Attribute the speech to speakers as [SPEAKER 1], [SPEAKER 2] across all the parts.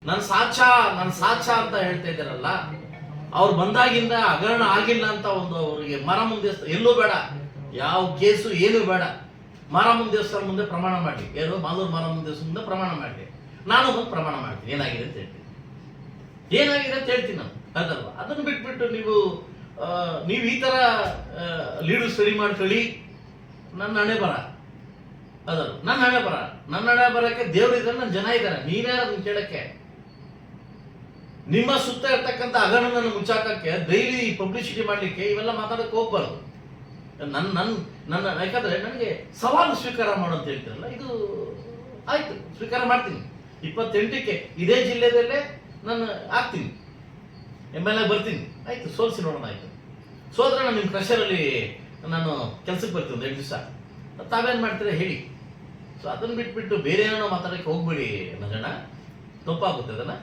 [SPEAKER 1] ನನ್ನ ಸಾಚ ಅಂತ ಹೇಳ್ತಾ ಇದ್ದಾರಲ್ಲ, ಅವ್ರು ಬಂದಾಗಿಂದ ಹಗರಣ ಆಗಿಲ್ಲ ಅಂತ ಒಂದು ಅವರಿಗೆ ಮಾರಮ್ಮನ ದೇವಸ್ಥಾನ ಎಲ್ಲೂ ಬೇಡ, ಯಾವ ಕೇಸು ಏನು ಬೇಡ, ಮಾರಮ್ಮನ ದೇವಸ್ಥಾನ ಮುಂದೆ ಪ್ರಮಾಣ ಮಾಡಿ, ಏನು ಮಾಲೂರು ಮಾರಮ್ಮನ ದೇವಸ್ಥಾನ ಮುಂದೆ ಪ್ರಮಾಣ ಮಾಡಿ, ನಾನು ಬಂದು ಪ್ರಮಾಣ ಮಾಡ್ತೀನಿ ಏನಾಗಿದೆ ಅಂತ ಹೇಳ್ತೀನಿ, ಏನಾಗಿದೆ ಅಂತ ಹೇಳ್ತೀನಿ ನಾನು, ಅದಲ್ವಾ? ಅದನ್ನು ಬಿಟ್ಬಿಟ್ಟು ನೀವು ಈ ತರ ಲೀಡು ಸ್ಟಡಿ ಮಾಡ್ಕೊಳ್ಳಿ. ನನ್ನ ಹಣೆ ಬರ ಅದಲ್ಲ, ನನ್ನ ಹಣೆ ಬರಕ್ಕೆ ದೇವ್ರು ಇದ್ದಾರೆ, ನನ್ನ ಜನ ಇದ್ದಾರೆ, ನೀವ್ಯಾರು ಅದನ್ನ ಕೇಳಕ್ಕೆ? ನಿಮ್ಮ ಸುತ್ತ ಇರ್ತಕ್ಕಂಥ ಹಗರಣವನ್ನು ಮುಚ್ಚಾಕಕ್ಕೆ ಡೈಲಿ ಪಬ್ಲಿಸಿಟಿ ಮಾಡ್ಲಿಕ್ಕೆ ಇವೆಲ್ಲ ಮಾತಾಡಕ್ಕೆ ಹೋಗ್ಬಾರ್ದು. ನನ್ನ ಯಾಕಂದ್ರೆ ನನಗೆ ಸವಾಲು ಸ್ವೀಕಾರ ಮಾಡು ಅಂತ ಹೇಳ್ತೀರಲ್ಲ, ಇದು ಆಯ್ತು, ಸ್ವೀಕಾರ ಮಾಡ್ತೀನಿ. 28ಕ್ಕೆ ಇದೇ ಜಿಲ್ಲೆದಲ್ಲೇ ನಾನು ಆಗ್ತೀನಿ, MLA ಬರ್ತೀನಿ, ಆಯ್ತು, ಸೋಲ್ಸಿ ನೋಡೋಣ. ಆಯ್ತು, ಸೋದ್ರೆ ನಾನು ನಿಮ್ಮ ಪ್ರೆಷರಲ್ಲಿ ನಾನು ಕೆಲ್ಸಕ್ಕೆ ಬರ್ತೀನಿ ಒಂದು 2 ದಿವಸ, ತಾವೇನ್ ಮಾಡ್ತೀರಾ ಹೇಳಿ. ಸೊ ಅದನ್ನ ಬಿಟ್ಬಿಟ್ಟು ಬೇರೆ ಏನೋ ಮಾತಾಡಕ್ಕೆ ಹೋಗ್ಬೇಡಿ ನಂಜಣ್ಣ, ತಪ್ಪಾಗುತ್ತೆ ಅದನ್ನ.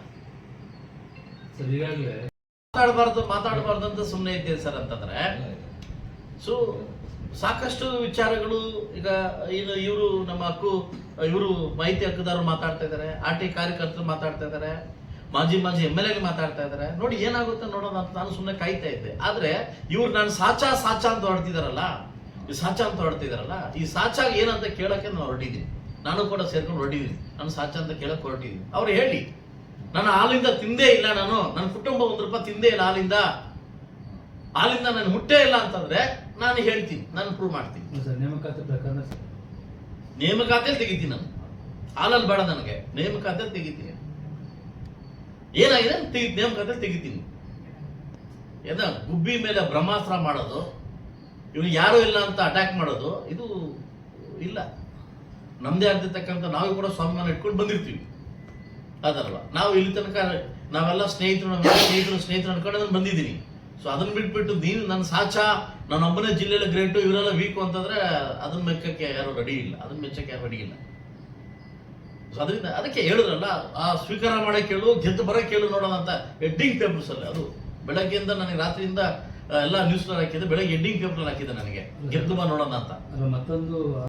[SPEAKER 1] ಮಾತಾಡಬಾರ್ದು ಅಂತ ಸುಮ್ಮನೆ ಇದ್ದೇನೆ ಸರ್ ಅಂತಂದ್ರೆ, ಸೊ ಸಾಕಷ್ಟು ವಿಚಾರಗಳು ಈಗ ಇವರು ನಮ್ಮ ಇವರು ಮಾಹಿತಿ ಹಕ್ಕುದಾರರು ಮಾತಾಡ್ತಾ ಇದ್ದಾರೆ, RT ಕಾರ್ಯಕರ್ತರು ಮಾತಾಡ್ತಾ ಇದ್ದಾರೆ, ಮಾಜಿ MLA ಮಾತಾಡ್ತಾ ಇದ್ದಾರೆ. ನೋಡಿ ಏನಾಗುತ್ತೆ ನೋಡೋಣ ಅಂತ ನಾನು ಸುಮ್ಮನೆ ಕಾಯ್ತಾ ಇದ್ದೆ. ಆದ್ರೆ ಇವ್ರು ನಾನು ಸಾಚ ಅಂತ ಹೊಡ್ತಿದಾರಲ್ಲ, ಈ ಸಾಚ ಅಂತ ಹೊಡ್ತಿದಾರಲ್ಲ, ಈ ಸಾಚ ಏನಂತ ಕೇಳಕ್ಕೆ ನಾನು ಹೊರಟಿದ್ದೀನಿ, ನಾನು ಕೂಡ ಸೇರ್ಕೊಂಡು ಹೊರಟಿದ್ದೀನಿ. ನಾನು ಸಾಚ ಅಂತ ಕೇಳಕ್ ಹೊರಟಿದ್ದೀನಿ. ಅವ್ರು ಹೇಳಿ, ನಾನು ಹಾಲಿಂದ ತಿಂದೇ ಇಲ್ಲ, ನನ್ನ ಕುಟುಂಬ 1 ರೂಪಾಯಿ ತಿಂದೇ ಇಲ್ಲ ಹಾಲಿಂದ ನಾನು ಮುಟ್ಟೇ ಇಲ್ಲ ಅಂತಂದ್ರೆ ನಾನು ಹೇಳ್ತೀನಿ, ನಾನು ಪ್ರೂವ್ ಮಾಡ್ತೀನಿ.
[SPEAKER 2] ನೇಮಕಾತಿ ಪ್ರಕರಣ
[SPEAKER 1] ನೇಮಕಾತಿಯಲ್ಲಿ ತೆಗಿತೀನಿ, ನಾನು ಹಾಲಲ್ಲಿ ಬೇಡ, ನನಗೆ ನೇಮಕಾತಿಯಲ್ಲಿ ತೆಗಿತೀನಿ. ಏನಾಗಿದೆ ನೇಮಕಾತಿಯಲ್ಲಿ ತೆಗಿತೀನಿ. ಗುಬ್ಬಿ ಮೇಲೆ ಬ್ರಹ್ಮಾಸ್ತ್ರ ಮಾಡೋದು, ಇವನು ಯಾರು ಇಲ್ಲ ಅಂತ ಅಟ್ಯಾಕ್ ಮಾಡೋದು, ಇದು ಇಲ್ಲ. ನಮ್ದೇ ಆಗಿರ್ತಕ್ಕಂಥ ನಾವು ಕೂಡ ಸ್ವಾಭಿಮಾನ ಇಟ್ಕೊಂಡು ಬಂದಿರ್ತೀವಿ, ಅದಲ್ವಾ? ನಾವು ಇಲ್ಲಿ ತನಕ ನಾವೆಲ್ಲ ಸ್ನೇಹಿತರು ಅನ್ಕೊಂಡು ಅದನ್ನು ಬಂದಿದ್ದೀನಿ. ಸೊ ಅದನ್ನ ಬಿಟ್ಬಿಟ್ಟು ನೀನು ನನ್ನ ಸಾಚ, ನನ್ನ ಒಬ್ಬನೇ ಜಿಲ್ಲೆಯಲ್ಲಿ ಗ್ರೇಟು, ಇವರೆಲ್ಲ ವೀಕು ಅಂತಂದ್ರೆ ಅದನ್ನ ಮೆಚ್ಚಕ್ಕೆ ಯಾರು ರೆಡಿ ಇಲ್ಲ. ಸೊ ಅದರಿಂದ ಅದಕ್ಕೆ ಹೇಳಿದ್ರಲ್ಲ, ಆ ಸ್ವೀಕಾರ ಮಾಡಕ್ಕೆ ಹೇಳು, ಗೆದ್ದು ಬರಕ್ಕೆ ಹೇಳು ನೋಡೋಣ ಅಂತ ಹೆಡ್ಡಿಂಗ್ ಪೇಪರ್ಸ್ ಅಲ್ಲಿ. ಅದು ಬೆಳಗ್ಗೆಯಿಂದ ನನಗೆ ರಾತ್ರಿಯಿಂದ ಎಲ್ಲ ನ್ಯೂಸ್ ಹಾಕಿದೆ, ಬೆಳಗ್ಗೆ ಹೆಡ್ಡಿಂಗ್ ಪೇಪರ್ ಹಾಕಿದೆ ನನಗೆ, ಗೆದ್ದು ಬಾ ನೋಡೋಣ ಅಂತ.
[SPEAKER 2] ಮತ್ತೊಂದು